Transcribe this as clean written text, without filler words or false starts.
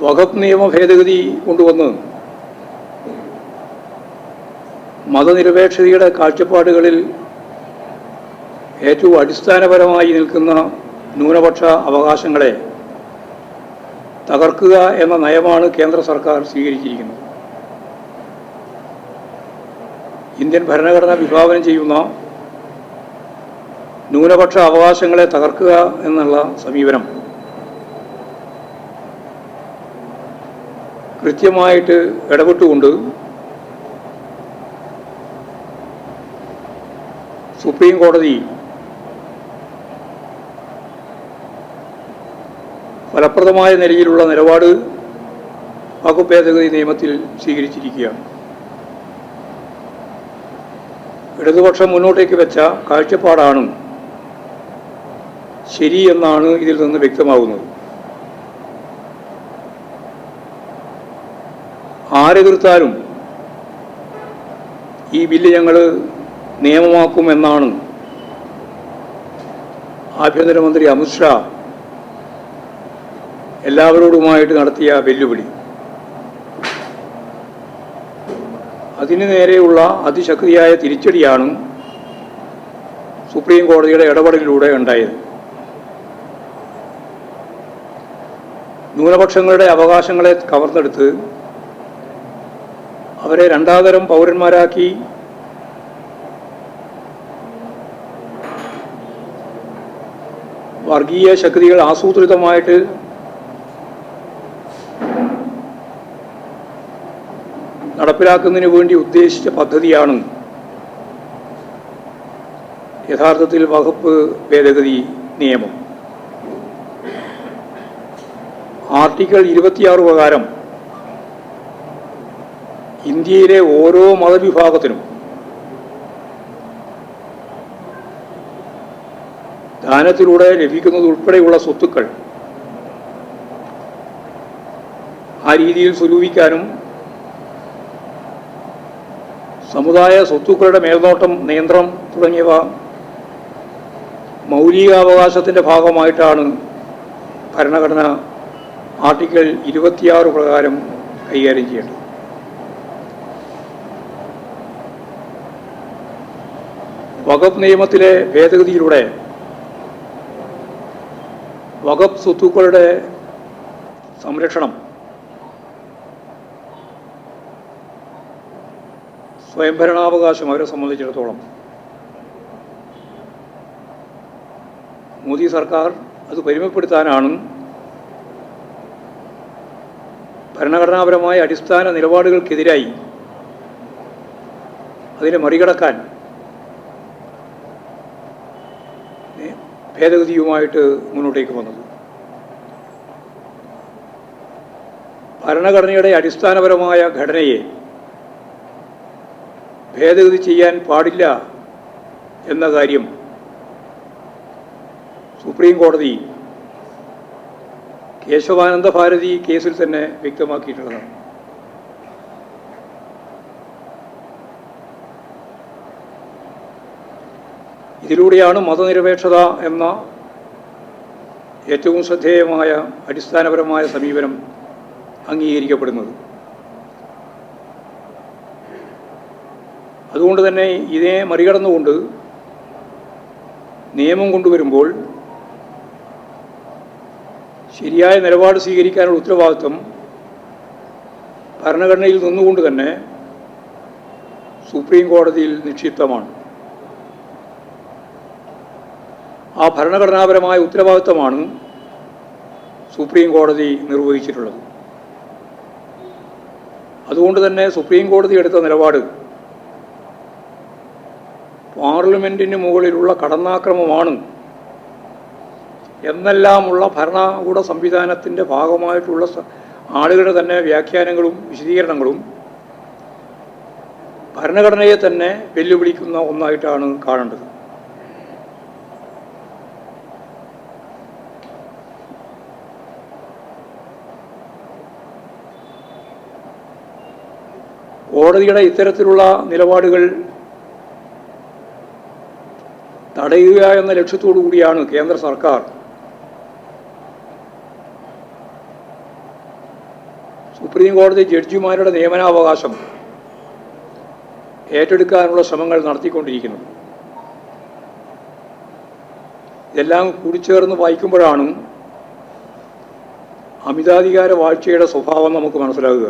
വഖഫ് നിയമ ഭേദഗതി കൊണ്ടുവന്ന് മതനിരപേക്ഷതയുടെ കാഴ്ചപ്പാടുകളിൽ ഏറ്റവും അടിസ്ഥാനപരമായി നിൽക്കുന്ന ന്യൂനപക്ഷ അവകാശങ്ങളെ തകർക്കുക എന്ന നയമാണ് കേന്ദ്ര സർക്കാർ സ്വീകരിച്ചിരിക്കുന്നത്. ഇന്ത്യൻ ഭരണഘടന വിഭാവനം ചെയ്യുന്ന ന്യൂനപക്ഷ അവകാശങ്ങളെ തകർക്കുക എന്നുള്ള സമീപനം കൃത്യമായിട്ട് ഇടപെട്ടുകൊണ്ട് സുപ്രീം കോടതി ഫലപ്രദമായ നിലയിലുള്ള നിലപാട് വഖഫ് ഭേദഗതി നിയമത്തിൽ സ്വീകരിച്ചിരിക്കുകയാണ്. ഇടതുപക്ഷം മുന്നോട്ടേക്ക് വെച്ച കാഴ്ചപ്പാടാണ് ശരി എന്നാണ് ഇതിൽ നിന്ന് വ്യക്തമാകുന്നത്. ആരെതിർത്താലും ഈ ബില്ല് ഞങ്ങൾ നിയമമാക്കുമെന്നാണ് ആഭ്യന്തരമന്ത്രി അമിത്ഷാ എല്ലാവരോടുമായിട്ട് നടത്തിയ വെല്ലുവിളി. അതിനു നേരെയുള്ള അതിശക്തിയായ തിരിച്ചടിയാണ് സുപ്രീം കോടതിയുടെ ഇടപെടലിലൂടെ ഉണ്ടായത്. ന്യൂനപക്ഷങ്ങളുടെ അവകാശങ്ങളെ കവർന്നെടുത്ത് അവരെ രണ്ടാംതരം പൗരന്മാരാക്കി വർഗീയ ശക്തികൾ ആസൂത്രിതമായിട്ട് നടപ്പിലാക്കുന്നതിന് വേണ്ടി ഉദ്ദേശിച്ച പദ്ധതിയാണ് യഥാർത്ഥത്തിൽ വഖഫ് ഭേദഗതി നിയമം. ആർട്ടിക്കിൾ 26 പ്രകാരം ഇന്ത്യയിലെ ഓരോ മതവിഭാഗത്തിനും ദാനത്തിലൂടെ ലഭിക്കുന്നതുൾപ്പെടെയുള്ള സ്വത്തുക്കൾ ആ രീതിയിൽ സ്വരൂപിക്കാനും സമുദായ സ്വത്തുക്കളുടെ മേൽനോട്ടം, നിയന്ത്രണം തുടങ്ങിയവ മൗലികാവകാശത്തിൻ്റെ ഭാഗമായിട്ടാണ് ഭരണഘടന ആർട്ടിക്കിൾ 26 പ്രകാരം കൈകാര്യം ചെയ്യേണ്ടത്. വഖഫ് നിയമത്തിലെ ഭേദഗതിയിലൂടെ വഖഫ് സ്വത്തുക്കളുടെ സംരക്ഷണം സ്വയംഭരണാവകാശം അവരെ സംബന്ധിച്ചിടത്തോളം മോദി സർക്കാർ അത് പരിമിതപ്പെടുത്താനാണ് ഭരണഘടനാപരമായ അടിസ്ഥാന നിലപാടുകൾക്കെതിരായി അതിനെ മറികടക്കാൻ ഭേദഗതിയുമായിട്ട് മുന്നോട്ടേക്ക് വന്നത്. ഭരണഘടനയുടെ അടിസ്ഥാനപരമായ ഘടനയെ ഭേദഗതി ചെയ്യാൻ പാടില്ല എന്ന കാര്യം സുപ്രീം കോടതി കേശവാനന്ദ ഭാരതി കേസിൽ തന്നെ വ്യക്തമാക്കിയിട്ടുള്ളതാണ്. ഇതിലൂടെയാണ് മതനിരപേക്ഷത എന്ന ഏറ്റവും ശ്രദ്ധേയമായ അടിസ്ഥാനപരമായ സമീപനം അംഗീകരിക്കപ്പെടുന്നത്. അതുകൊണ്ട് തന്നെ ഇതിനെ മറികടന്നുകൊണ്ട് നിയമം കൊണ്ടുവരുമ്പോൾ ശരിയായ നിലപാട് സ്വീകരിക്കാനുള്ള ഉത്തരവാദിത്വം ഭരണഘടനയിൽ നിന്നുകൊണ്ട് തന്നെ സുപ്രീം കോടതിയിൽ നിക്ഷിപ്തമാണ്. ആ ഭരണഘടനാപരമായ ഉത്തരവാദിത്വമാണ് സുപ്രീം കോടതി നിർവഹിച്ചിട്ടുള്ളത്. അതുകൊണ്ട് തന്നെ സുപ്രീം കോടതി എടുത്ത നിലപാട് പാർലമെൻറ്റിന് മുകളിലുള്ള കടന്നാക്രമമാണ് എന്നെല്ലാമുള്ള ഭരണകൂട സംവിധാനത്തിൻ്റെ ഭാഗമായിട്ടുള്ള ആളുകളുടെ തന്നെ വ്യാഖ്യാനങ്ങളും വിശദീകരണങ്ങളും ഭരണഘടനയെ തന്നെ വെല്ലുവിളിക്കുന്ന ഒന്നായിട്ടാണ് കാണേണ്ടത്. കോടതിയുടെ ഇത്തരത്തിലുള്ള നിലപാടുകൾ തടയുക എന്ന ലക്ഷ്യത്തോടു കൂടിയാണ് കേന്ദ്ര സർക്കാർ സുപ്രീം കോടതി ജഡ്ജിമാരുടെ നിയമനാവകാശം ഏറ്റെടുക്കാനുള്ള ശ്രമങ്ങൾ നടത്തിക്കൊണ്ടിരിക്കുന്നു. ഇതെല്ലാം കൂടിച്ചേർന്ന് വായിക്കുമ്പോഴാണ് അമിതാധികാര വാഴ്ചയുടെ സ്വഭാവം നമുക്ക് മനസ്സിലാകുക.